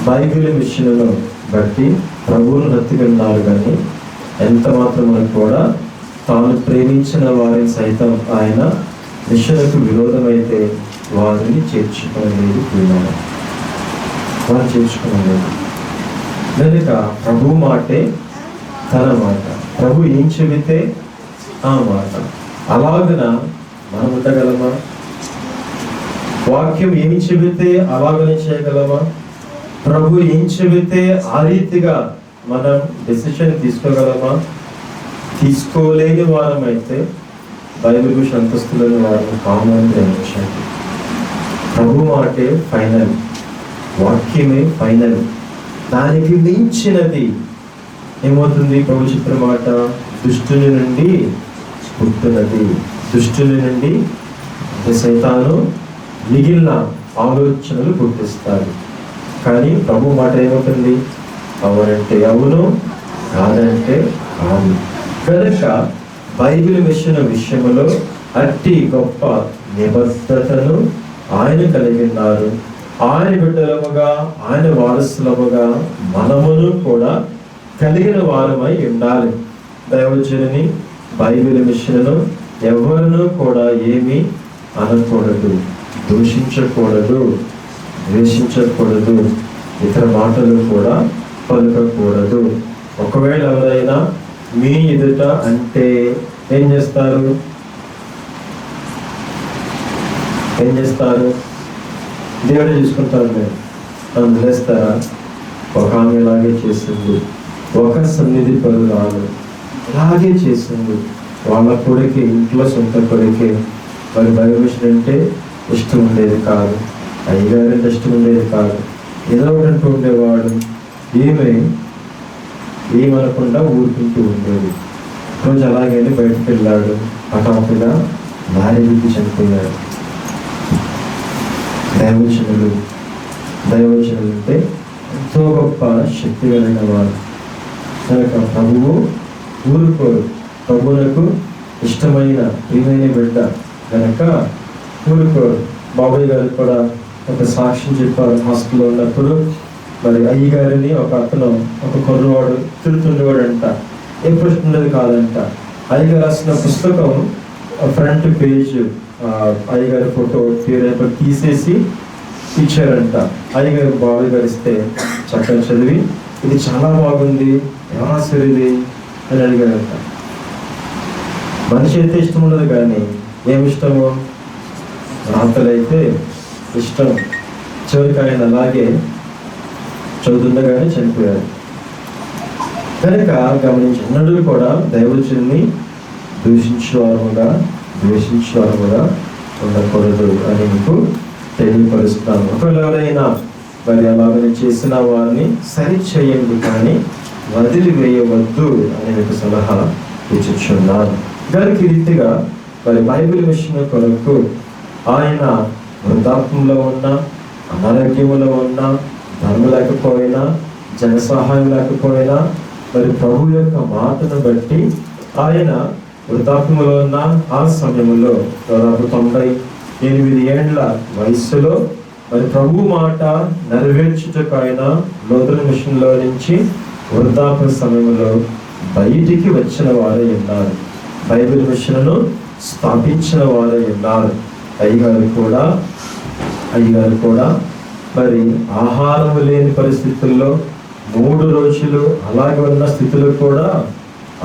Speaker 1: బైబిల్ మిషన్ను బట్టి ప్రభువును హత్తుకున్నారు, కానీ ఎంత మాత్రము కూడా తాను ప్రేమించిన వారిని సైతం ఆయన మిషన్కు విరోధమైతే వారిని చేర్చుకోలేదు, వారు చేర్చుకోలేదు. కనుక ప్రభు మాటే తన మాట, ప్రభు ఏం చెబితే ఆ మాట. అలాగన మనం ఉండగలమా? వాక్యం ఏమి చెబితే అలాగనే చేయగలమా? ప్రభు ఏం చెబితే ఆ రీతిగా మనం డెసిషన్ తీసుకోగలమా? తీసుకోలేని వారమైతే బైబిల్ అంతస్తులని వారిని కామన్ గ్రహించండి. ప్రభు మాటే ఫైనల్, వాక్యమే ఫైనల్. దానికి మించినది ఏమవుతుంది? ప్రభు చెప్పిన మాట దుష్టుని నుండి పుట్టునది. దుష్టుని నుండి సైతాను మిగిలిన ఆలోచనలు పుట్టిస్తారు. కానీ ప్రభు మాట ఏమవుతుంది? అవునంటే అవును, కాదంటే కాదు. కనుక బైబిల్ మిషన్ విషయంలో అట్టి గొప్ప నిబద్ధతను ఆయన కలిగి ఉన్నారు. ఆయన బిడ్డలముగా, ఆయన వారసులముగా మనమును కూడా కలిగిన వారమై ఉండాలి. దైవజనుని బైబిల్ మిషన్ను ఎవరినూ కూడా ఏమీ అనకూడదు, దూషించకూడదు, ద్వేషించకూడదు, ఇతర మాటలు కూడా పలకకూడదు. ఒకవేళ ఎవరైనా మీ ఎదుట అంటే ఏం చేస్తారు? దేవుడే చూసుకుంటారు. మీరు నన్ను వదిలేస్తారా? ఒక ఆమె ఇలాగే చేసింది, ఒక సన్నిధి పరురాలు ఇలాగే చేసింది. వాళ్ళ కొడుకు, ఇంట్లో సొంత కొడుకే మరి బైబిల్ అంటే ఇష్టం ఉండేది కాదు, అయ్యగారంటే ఇష్టం ఉండేది కాదు, ఏదో ఒకటి ఉండేవాడు. ఏమనకుండా ఊరుకుంటూ ఉండేది. రోజు అలాగే బయటకు వెళ్ళాడు, హఠాత్తుగా భార్య గురించి చనిపోయాడు. దైవజనులు అంటే ఎంతో గొప్ప శక్తి కలిగిన వారు. కనుక ప్రభువు ఊరుకోరు. ప్రభువులకు ఇష్టమైన ప్రియమైన బిడ్డ కనుక ఊరుకోరు. బాబాయ్ గారు కూడా ఒక సాక్ష్యం చెప్పారు. హాస్టల్లో ఉన్నప్పుడు మరి అయ్యగారిని ఒక అతను, ఒక కుర్రవాడు తిడుతుండేవాడు అంట. ఏ ప్రశ్న ఉండేది కాదంట. అయ్యగారు రాసిన పుస్తకం ఫ్రంట్ పేజ్ అయ్యగారి ఫోటో పేరు తీసేసి ఇచ్చారంట. అయ్యగారు బాబాయ్ గారు ఇస్తే చక్కగా చదివి, ఇది చాలా బాగుంది, ఎవరు రాశారు ఇది అని అడిగారంట. మనిషి అయితే ఇష్టం ఉండదు, కానీ ఏమి ఇష్టము? రాతలైతే ఇష్టం. చివరికి ఆయన అలాగే చదువుతుండగానే చనిపోయాడు. కనుక గమనించినడు కూడా దైవజనుని ద్వేషించేవారముగా ఉండకూడదు అని మీకు తెలియపరుస్తున్నాను. ఒకవేళ ఎవరైనా మరి అలాగని చేసిన వారిని సరి చేయండి, కానీ వదిలివేయవద్దు అని మీకు సలహా ఇచ్చుచున్నాను. దానికి రీతిగా మరి బైబిల్ మిషన్ కొరకు ఆయన వృద్ధాప్యంలో ఉన్న, అనారోగ్యంలో ఉన్న, ధర్మ లేకపోయినా, జన సహాయం లేకపోయినా, మరి ప్రభు యొక్క మాటను బట్టి ఆయన వృద్ధాప్యంలో ఉన్న ఆ సమయంలో దాదాపు 98 ఏళ్ల వయస్సులో మరి ప్రభు మాట నెరవేర్చుటకు ఆయన లోతుల మిషన్లో నుంచి వృద్ధాప్య సమయంలో బయటికి వచ్చిన వారే ఉన్నారు. బైబిల్ మిషన్ను స్థాపించిన వారే ఉన్నారు. అయ్యగారు కూడా మరి ఆహారం లేని పరిస్థితుల్లో 3 రోజులు అలాగే ఉన్న స్థితులు కూడా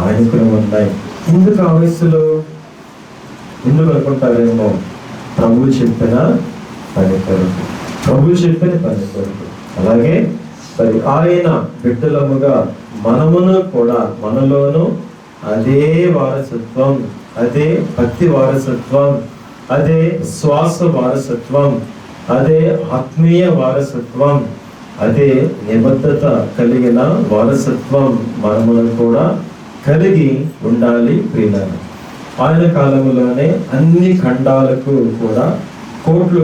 Speaker 1: ఆయనకు ఉన్నాయి. ఎందుకు ఆ వయస్సులో? ఎందుకు అనుకుంటారేమో, ప్రభు చెప్పిన పని కొరకు. అలాగే మరి ఆయన బిడ్డలముగా మనమును కూడా, మనలోను అదే వారసత్వం, అదే భక్తి వారసత్వం, అదే శ్వాస వారసత్వం, అదే ఆత్మీయ వారసత్వం, అదే నిబద్ధత కలిగిన వారసత్వం మనములను కూడా కలిగి ఉండాలి ప్రియులారా. ఆయన కాలంలోనే అన్ని ఖండాలకు కూడా కోట్లు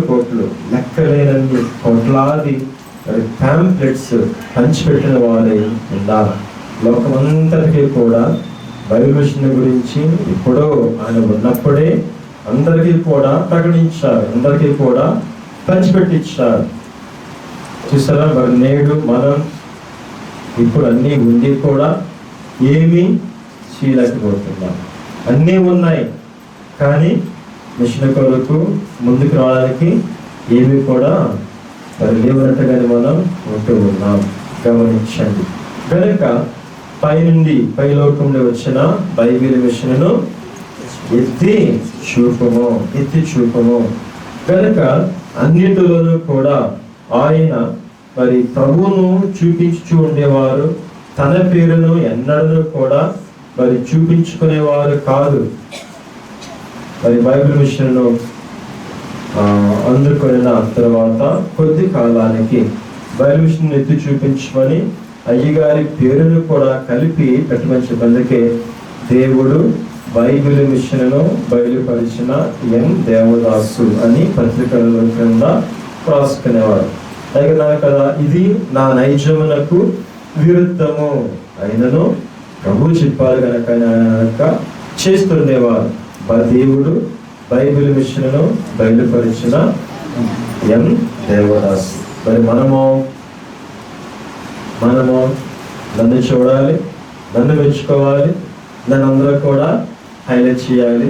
Speaker 1: లెక్కలేనన్ని కోట్లాది ప్యాంప్లెట్స్ పంచిపెట్టిన వారే ఉన్నారు. లోకమంతటికీ కూడా బైబిల్ మిషన్ గురించి ఎప్పుడో ఆయన ఉన్నప్పుడే అందరికీ కూడా ప్రకటించారు, అందరికీ కూడా పంచిపెట్టించారు. చూసారా? మరి నేడు మనం ఇప్పుడు అన్నీ ఉండి కూడా ఏమీ చేయలేకపోతున్నాం. అన్నీ ఉన్నాయి, కానీ మిషన్ కొరకు ముందుకు రావడానికి ఏమీ కూడా మరి లేవనట్టుగానే మనం ఉంటూ ఉన్నాం. గమనించండి. కనుక పైలోకం నుండి వచ్చిన బైబిల్ మిషన్ను ఎత్తి చూపము. కనుక అన్నిటిలోనూ కూడా ఆయన మరి ప్రభువును చూపించుచూ ఉండేవారు. తన పేరును ఎన్నడూ కూడా మరి చూపించుకునేవారు కాదు. మరి బైబిల్ మిషన్ను అందుకున్న తర్వాత కొద్ది కాలానికి బైబిల్ మిషన్ ఎత్తి చూపించమని అయ్యగారి పేరును కూడా కలిపి పెట్టమని చెప్పేందుకే దేవుడు బైబిల్ మిషన్ను బయలుపరిచిన ఎం దేవదాసు అని పత్రికల క్రింద రాసుకునేవాడు. అయినా కదా, ఇది నా నైజమునకు విరుద్ధము అయినను ప్రభు చెప్పారు కనుక చేస్తుండేవారు. దేవుడు బైబిల్ మిషన్ను బయలుపరిచిన ఎం దేవదాసు. మరి మనము నన్ను చూడాలి, నన్ను మెచ్చుకోవాలి, నన్ను అందరూ కూడా హైలైట్ చేయాలి.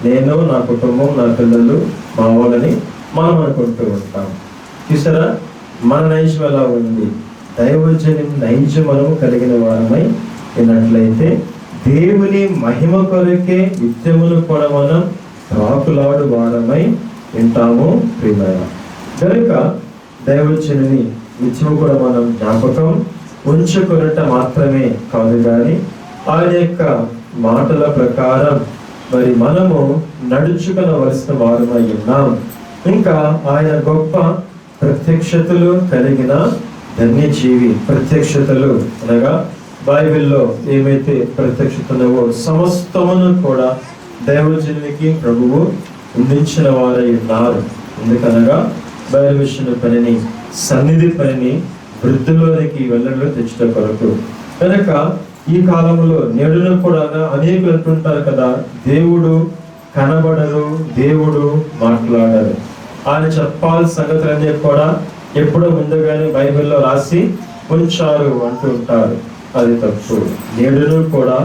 Speaker 1: నేను, నా కుటుంబం, నా పిల్లలు, మా వాళ్ళని మనం అనుకుంటూ ఉంటాం. చూసారా? మన నైజం ఎలా ఉంది? దైవజని నైజం మనము కలిగిన వారమై విన్నట్లయితే దేవుని మహిమ కొరకే నిత్యమును కూడా మనం రాకులాడు వారమై వింటాము ప్రియులారా. కనుక దైవజనుని నిత్యము కూడా మనం జ్ఞాపకం ఉంచుకున్నట్ట మాత్రమే కాదు, కానీ ఆయన యొక్క మాటల ప్రకారం మరి మనము నడుచుకునవలసిన వారమై ఉన్నాం. ఇంకా ఆయన గొప్ప ప్రత్యక్షతలు కలిగిన ధన్యజీవి. ప్రత్యక్షతలు అనగా బైబిల్లో ఏమైతే ప్రత్యక్షతలో సమస్తమును కూడా దైవజనునికి ప్రభువు అందించిన వారై ఉన్నారు. ఎందుకనగా బైబిల్ మిషన్ పనిని, సన్నిధి పనిని వృద్ధిలోనికి వెళ్ళలో తెచ్చడం కొరకు. కనుక ఈ కాలంలో నేడును కూడా అనేకులు అంటుంటారు కదా, దేవుడు కనబడరు, దేవుడు మాట్లాడరు. ఆయన చెప్పాల్సిన సంగతులన్నీ కూడా ఎప్పుడో ముందుగానే బైబిల్లో రాసి ఉంచారు అంటూ ఉంటారు. అది తప్పు. నేడును కూడా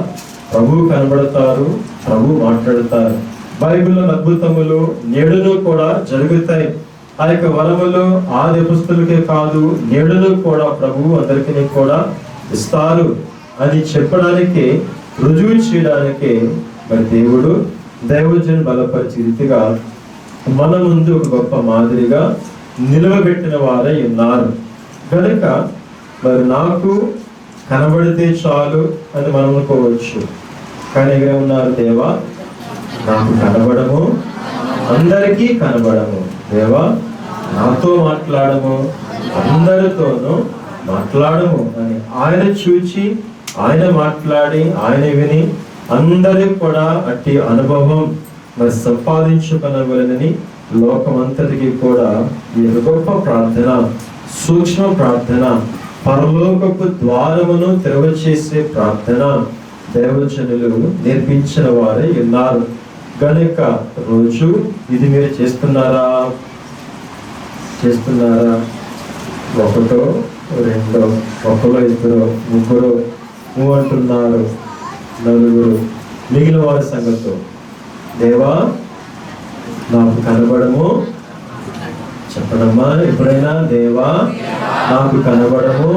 Speaker 1: ప్రభు కనబడతారు, ప్రభు మాట్లాడతారు. బైబిల్లో అద్భుతములు నేడును కూడా జరుగుతాయి. ఆ యొక్క వరములు ఆది అపొస్తలులకే కాదు, నేడును కూడా ప్రభువు అందరికీ కూడా ఇస్తారు అని చెప్పడానికి, రుజువు చేయడానికి మరి దేవుడు దైవజనుని బలపరిచే రీతిగా మన ముందు ఒక గొప్ప మాదిరిగా నిలవబెట్టిన వారై ఉన్నారు కనుక మరి నాకు కనబడితే చాలు అని మనం అనుకోవచ్చు. కానీ ఎక్కడ ఉన్నారు? దేవా నాకు కనబడము, అందరికీ కనబడము. దేవా నాతో మాట్లాడము, అందరితోనూ మాట్లాడము అని ఆయన చూచి, ఆయన మాట్లాడి, ఆయన విని అందరికి కూడా అట్టి అనుభవం మరి సంపాదించుకొనవలెనని లోకమంతటికి కూడా ఈ గొప్ప ప్రార్థన, సూక్ష్మ ప్రార్థన, పరలోకపు ద్వారమును తెరవచేసే ప్రార్థన దైవజనులు నేర్పించిన వారే ఉన్నారు గనుక రోజు ఇది మీరు చేస్తున్నారా? ఒకటో రెండో, ఒకరో ఇద్దరు ముగ్గురు అంటున్నారు, నలుగురు మిగిలిన వారి సంగతో దేవా నాకు కనబడము చెప్పడమ్మా. ఎప్పుడైనా దేవా నాకు కనబడము,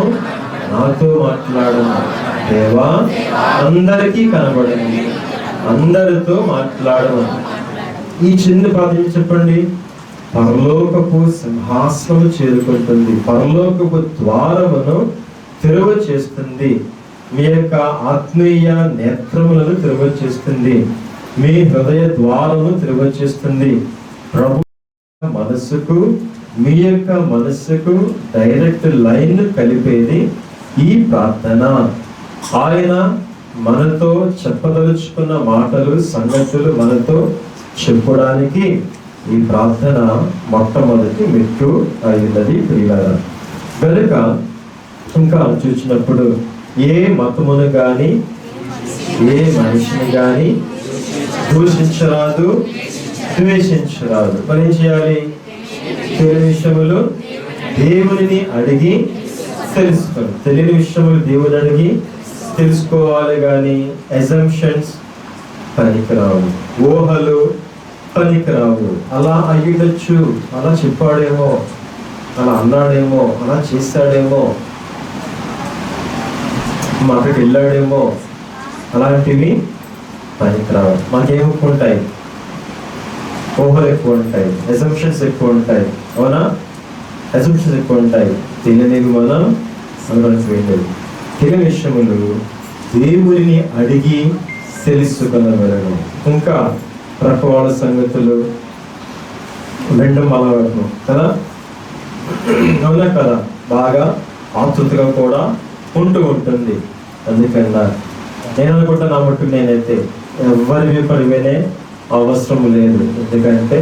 Speaker 1: నాతో మాట్లాడము. దేవా అందరికీ కనబడము, అందరితో మాట్లాడము. ఈ చిన్న ప్రార్థన చెప్పండి. పరలోకపు సింహాసనము చేరుకుంటుంది, పరలోకపు ద్వారమును తెరవ చేస్తుంది, మీ యొక్క ఆత్మీయ నేత్రములను తెరవ చేస్తుంది, మీ హృదయ ద్వారమును తెరవ చేస్తుంది. ప్రభు మనస్సుకు, మీ యొక్క మనస్సుకు డైరెక్ట్ లైన్ కలిపేది ఈ ప్రార్థన. ఆయన మనతో చెప్పదలుచుకున్న మాటలు, సంగతులు మనతో చెప్పడానికి ఈ ప్రార్థన మొట్టమొదటి మెట్టు అయినది ప్రియులారా. కనుక ఇంకా చూసినప్పుడు ఏ మతమును గాని, ఏ మనిషిని గాని దూషించరాదు, ద్వేషించరాదు. మరి ఏం చేయాలి? తెలియని విషయములు దేవునిని అడిగి తెలుసుకోవాలి. తెలియని విషయములు దేవుని అడిగి తెలుసుకోవాలి. కానీ అజంప్షన్స్ పనికిరావు, ఊహలు పనికిరావు. అలా అయ్యుండొచ్చు, అలా చెప్పాడేమో, అలా అన్నాడేమో, అలా చేస్తాడేమో, మా అక్కడికి వెళ్ళాడేమో, అలాంటివి పనికిరావు. మాకేం ఎక్కువ ఉంటాయి? ఊహలు ఎక్కువ ఉంటాయి, అజంప్షన్స్ ఎక్కువ ఉంటాయి. అవునా? అజంప్షన్స్ ఎక్కువ ఉంటాయి. తెలియనివి మనం అనుకోవడానికి వెళ్ళేది. తెలియని విషయములు దేవుడిని అడిగి తెలుసుకున్నవలను. ఇంకా రకవాళ్ళ సంగతులు వెండం అలవాటు కదా, అవునా కదా, బాగా ఆతృతగా కూడా ఉంటుంది. అందుకన్నా నేను అనుకుంటా, నా మట్టు నేనైతే ఎవరి విపరి వినే అవసరం లేదు. ఎందుకంటే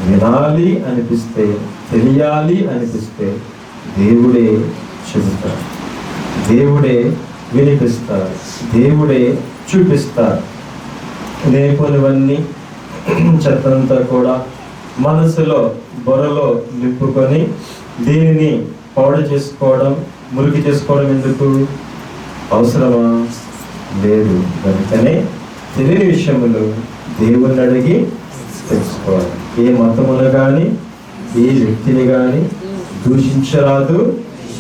Speaker 1: వినాలి అనిపిస్తే, తెలియాలి అనిపిస్తే దేవుడే చెబుతాడు, దేవుడే వినిపిస్తారు, దేవుడే చూపిస్తారు. లేకపోనివన్నీ చెత్తంతా కూడా మనసులో బొరలో నింపుకొని దీనిని పాడు చేసుకోవడం, మురికి చేసుకోవడం ఎందుకు? అవసరమా? లేదు. కనుకనే తెలియని విషయములు దేవుణ్ణి అడిగి తెలుసుకోవాలి. ఏ మతమును కానీ, ఏ వ్యక్తిని కానీ దూషించరాదు,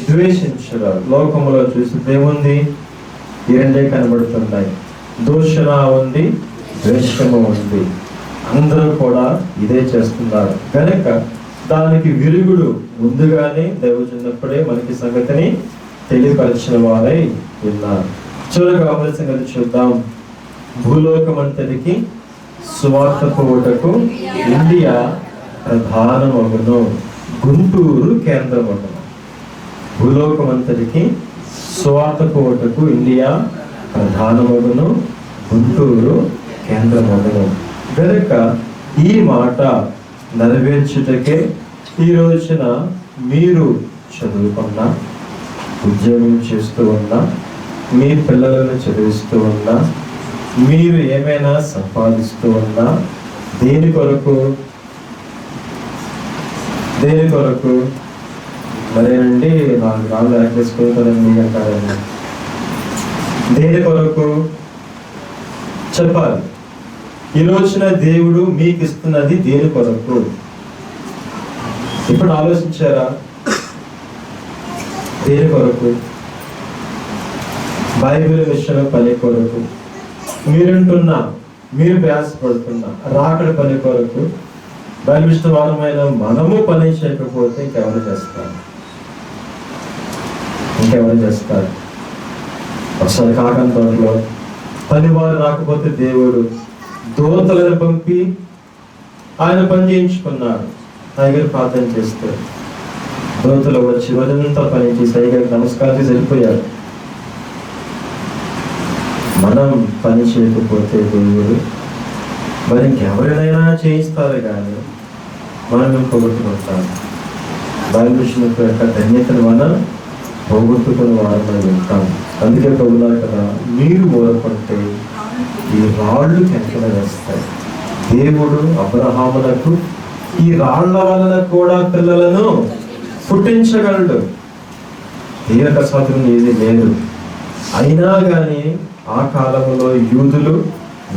Speaker 1: ద్వేషించరాదు. లోకములో చూస్తే ఏముంది? ఈ రెండే కనబడుతున్నాయి. దూషణ ఉంది, ద్వేషము ఉంది. అందరూ కూడా ఇదే చేస్తున్నారు. కనుక దానికి విరుగుడు ముందుగానే దైవజనున్నప్పుడే మనకి సంగతిని తెలియపరిచిన వారై ఉన్నారు. చూడగా సంగతి చూద్దాం. భూలోకమంతటికి సువార్త పోవుటకు ఇండియా ప్రధానమగును, గుంటూరు కేంద్రమగును. భూలోకమంతటికి సువార్త పోవుటకు ఇండియా ప్రధానమగును, గుంటూరు కేంద్రమగును. కనుక ఈ మాట నెరవేర్చుటకే ఈ రోజున మీరు చదువుకున్నా, ఉద్యోగం చేస్తూ ఉన్నా, మీ పిల్లలను చదివిస్తూ ఉన్నా, మీరు ఏమైనా సంపాదిస్తూ ఉన్నా, దేని కొరకు మరేనండి 4 రాళ్ళు యాక్టేసుకుంటారని అంటారండి. దేని కొరకు చెప్పాలి. ఈ రోజున దేవుడు మీకు ఇస్తున్నది దేని కొరకు? ఇప్పుడు ఆలోచించారా? దేని కొరకు? బైబిల్ విషయం పని కొరకు. మీరుంటున్న మీరు ప్రయాసపడుతున్న రాకడ పని కొరకు బలిష్ట వారమైన మనము పని చేయకపోతే ఇంకెవరు చేస్తారు? ఒకసారి కాకన తోటలో పనివారు రాకపోతే దేవుడు దూతలను పంపి ఆయన పని చేయించుకున్నాడు. అయ్యగారు ప్రార్థన చేస్తే దూతలు వచ్చి రోజంతా పని చేసి అయ్యగారికి నమస్కారం చేసి వెళ్ళిపోయారు. మనం పని చేయకపోతే దేవుడు మరి ఇంకెవరినైనా చేయిస్తారు, కానీ మనం పోగొట్టుకుంటాం. బైబిల్ యొక్క ధన్యతను మనం పోగొట్టుకుని వారమై ఉంటాం. అందుకే ప్రభున్నారు కదా, మీరు ఊరకుంటే ఈ రాళ్ళు వెంటనే వేస్తాయి. దేవుడు అబ్రహాములకు ఈ రాళ్ల వలన కూడా పిల్లలను పుట్టించగలడు. దీనికి అసాధ్యం ఏది లేదు. అయినా కానీ ఆ కాలంలో యూదులు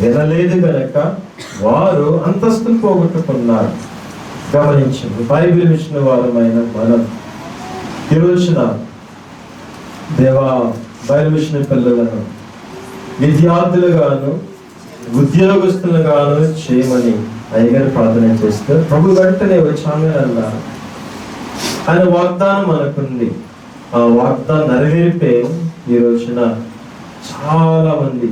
Speaker 1: వినలేదు కనుక వారు అంతస్తులు పోగొట్టుకున్నారు. గమనించండి, బైబిల్ మిషన్ వారమైన మనం ఈ రోజున దేవా బైబిల్ మిషన్ పిల్లలను విద్యార్థులుగాను ఉద్యోగస్తులుగాను చేయమని అయ్యగారు ప్రార్థన చేస్తే ప్రభు వెంటనే వచ్చామే అన్నారు. ఆయన వాగ్దానం మనకుంది. ఆ వాగ్దానం నెరవేర్పే ఈ రోజున చాలా మంది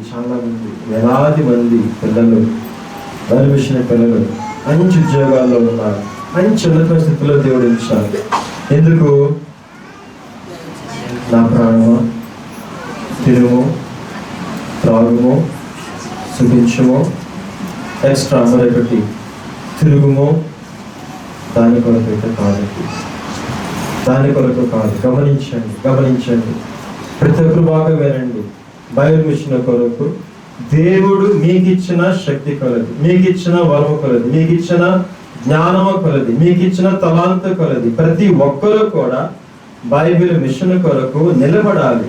Speaker 1: వేలాది మంది పిల్లలు బైబిల్ మిషన్ పిల్లలు మంచి ఉద్యోగాల్లో ఉన్నారు, మంచి ఉన్నత స్థితిలో దేవుడు ఉంచాలి. ఎందుకు? నా ప్రాణమా తిరుము త్రాగుము సుఖించుము ఎక్స్ట్రా మరొకటి తిరుగుము దాని కొరకు కాదు. గమనించండి ప్రతి ఒక్కరు బాగా వినండి. బైబిల్ మిషన్ కొరకు దేవుడు మీకు ఇచ్చిన శక్తి కొలది, మీకు ఇచ్చిన వరము కొలది, మీకు ఇచ్చిన జ్ఞానము కొలది, మీకు ఇచ్చిన తలాంత కొలది ప్రతి ఒక్కరూ కూడా బైబిల్ మిషన్ కొరకు నిలబడాలి.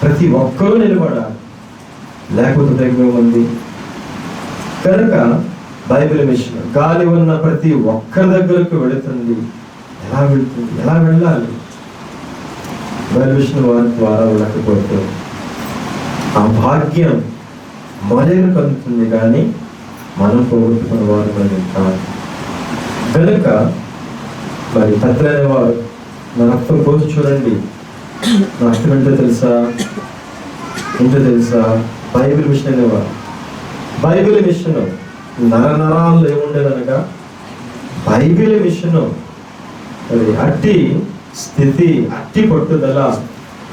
Speaker 1: ప్రతి ఒక్కరూ నిలబడాలి, లేకపోతే తగ్గిపోయింది. కనుక బైబిల్ మిషన్ గాలి ఉన్న ప్రతి ఒక్కరి దగ్గరకు వెళుతుంది. ఎలా వెళ్ళాలి? బైబిల్ మిషన్ వారి ద్వారా వెళ్ళకపోతే ఆ భాగ్యం మనకు కలుగుతుంది, కానీ మనం పోగొట్టుకున్న వారు మరి కాదు. కనుక మరి పెద్దలైన వారు నా రక్తం పోసి చూడండి. నా అర్థం ఏంటో తెలుసా? బైబిల్ మిషన్ అనేవారు. బైబిల్ మిషన్ నరాల్లో ఏముండేదనగా బైబిల్ మిషన్ మరి అట్టి స్థితి, అట్టి పట్టుదల,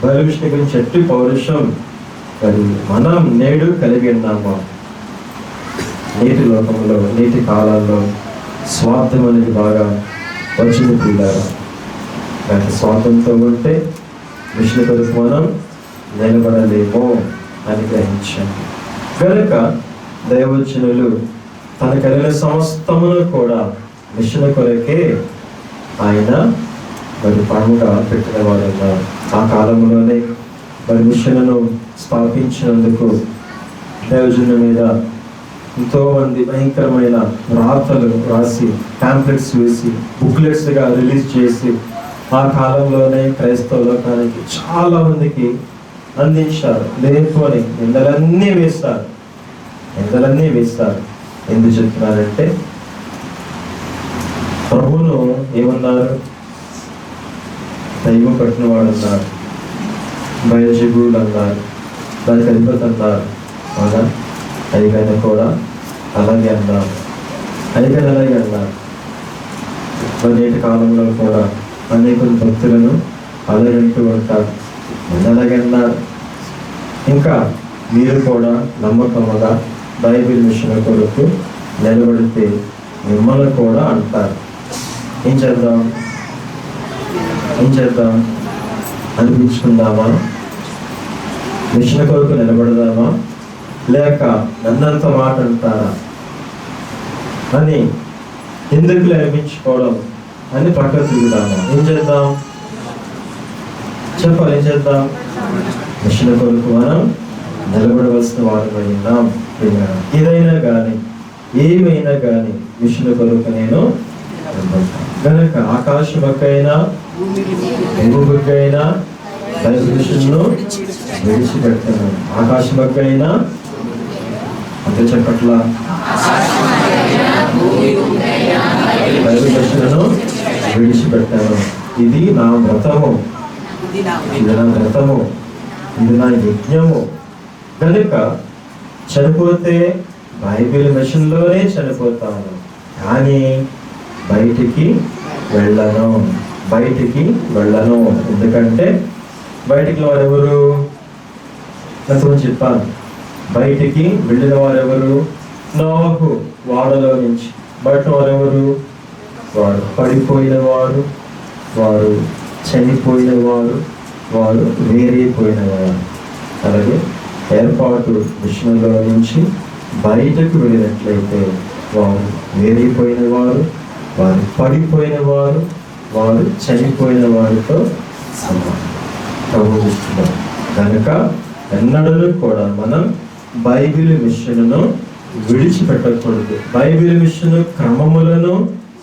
Speaker 1: బైబిల్ మిషన్ గురించి అట్టి పౌరుషం మరి మనం నేడు కలిగి ఉన్నామా? నేటి లోకంలో, నేటి కాలాల్లో స్వార్థం అనేది బాగా వచ్చింది పిల్లారా. దానికి స్వార్థంతో ఉంటే మిషన్ కొరకు మనం నిలబడలేమో అని గ్రహించండి. కనుక దైవజనులు తన కలిగిన సమస్తమును కూడా మిషన్ కొరకే ఆయన మరి పనుగా పెట్టిన వారు ఉన్నారు. ఆ కాలంలోనే మరి మిషన్ను స్థాపించినందుకు దైవజనుల మీద ఎంతో మంది భయంకరమైన రాతలు రాసి, ప్యాంప్లెట్స్ వేసి, బుక్లెట్స్గా రిలీజ్ చేసి ఆ కాలంలోనే క్రైస్తవ లోకానికి చాలా మందికి అందించారు. లేకపోని నిందలన్నీ వేస్తారు. ఎందుకు చెప్తున్నారంటే ప్రభువును ఏమన్నారు? దైవం పట్టిన వాడు అన్నారు, బయజీవులు అన్నారు, దానికి అధిపతి అన్నారు. అవునా? అయ్యగానే కూడా అలాగే అన్నారు. మరి నేటి కాలంలో కూడా అనేక భక్తులను అలాగంటూ ఉంటారు. అలాగే అన్నారు. ఇంకా మీరు కూడా నమ్మకముగా బైబిల్ మిషన్ కొరకు నిలబడితే మిమ్మల్ని కూడా అంటారు. ఏం చేద్దాం? అనిపించుకుందామా? మిషన్ కొరకు నిలబడదామా, లేక నన్నంత మాట అంటారా అని ఎందుకు అనిపించుకోవడం అని పక్క తిరుగుదామా? ఏం చేద్దాం? చెప్పాలి. ఏం చేద్దాం? మిషన్ కొరకు మనం నిలబడవలసిన వారమై ఉన్నాం. ఏదైనా కానీ ఏమైనా కానీ మిషన్ కొరకు నేను కనుక ఆకాశమకైనా భూమికైనా మిషన్ను విడిచిపెట్టాను. ఆకాశమకైనా అంతే చెప్పట్ల బైబిల్ మిషన్ను విడిచిపెట్టాను. ఇది నా వ్రతము, ఇది నా వ్రతము, ఇది నా యజ్ఞము. కనుక చనిపోతే బైబిల్ మిషన్లోనే చనిపోతాను, కానీ బయటికి వెళ్ళను, బయటికి వెళ్ళను. ఎందుకంటే బయటికి వారెవరు? ఎంతమంది చెప్పాను? బయటికి వెళ్ళిన వారెవరు? నోహు వాడలో నుంచి. బయట వారెవరు? వారు పడిపోయిన వారు, వారు చనిపోయిన వారు, వారు వేరైపోయిన వారు. అలాగే ఏర్పాటు విషయంలో నుంచి బయటకు వెళ్ళినట్లయితే వారు వేరైపోయిన వారు, వారు పడిపోయిన వారు, వారు చనిపోయిన వారితో సమానం ప్రబోధిస్తున్నారు. కనుక ఎన్నడూ కూడా మనం బైబిల్ మిషన్ను విడిచిపెట్టకూడదు, బైబిల్ మిషన్ క్రమములను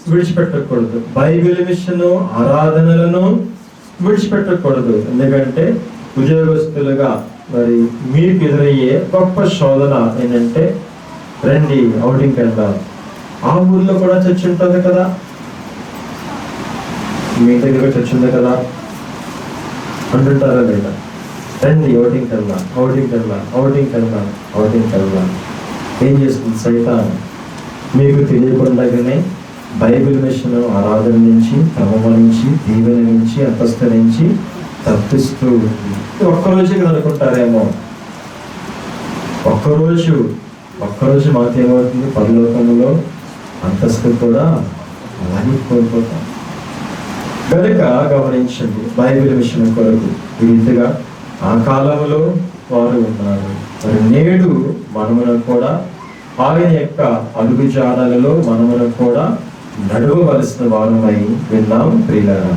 Speaker 1: విడిచిపెట్టకూడదు, బైబిల్ మిషన్ ఆరాధనలను విడిచిపెట్టకూడదు. ఎందుకంటే ఉద్యోగస్తులుగా మరి మీకు ఎదురయ్యే గొప్ప శోధన ఏంటంటే, రండి ఔటింగ్కి వెళ్దాం. ఆ ఊర్లో కూడా చర్చ్ ఉంటుంది కదా, మీ దగ్గర చర్చ్ ఉంది కదా అంటుంటారా లేదా? రండి ఔటింగ్కి వెళ్దాం, ఔటింగ్కి వెళ్దాం, ఔటింగ్కి వెళ్దాం, ఔటింగ్కి వెళ్దాం. ఏం చేస్తుంది సైతాన్? మీకు తెలియకుండానే బైబిల్ మిషన్ ఆరాధన నుంచి, క్రమం నుంచి, దీవెన నుంచి, అంతస్తు నుంచి తప్పిస్తూ ఒక్కరోజు అనుకుంటారేమో, ఒక్కరోజు మాకు ఏమవుతుంది? పరలోకంలో అంతస్తు కూడా అలాగే కోల్పోతాం. కనుక గమనించండి, బైబిల్ మిషన్ కొరకు ఈ రీతిగా ఆ కాలంలో వారు ఉన్నారు. మరి నేడు మనమును కూడా ఆయన యొక్క అడుగుజాడలలో మనమును కూడా నడవవలసిన వారమై విన్నాం ప్రియులారా.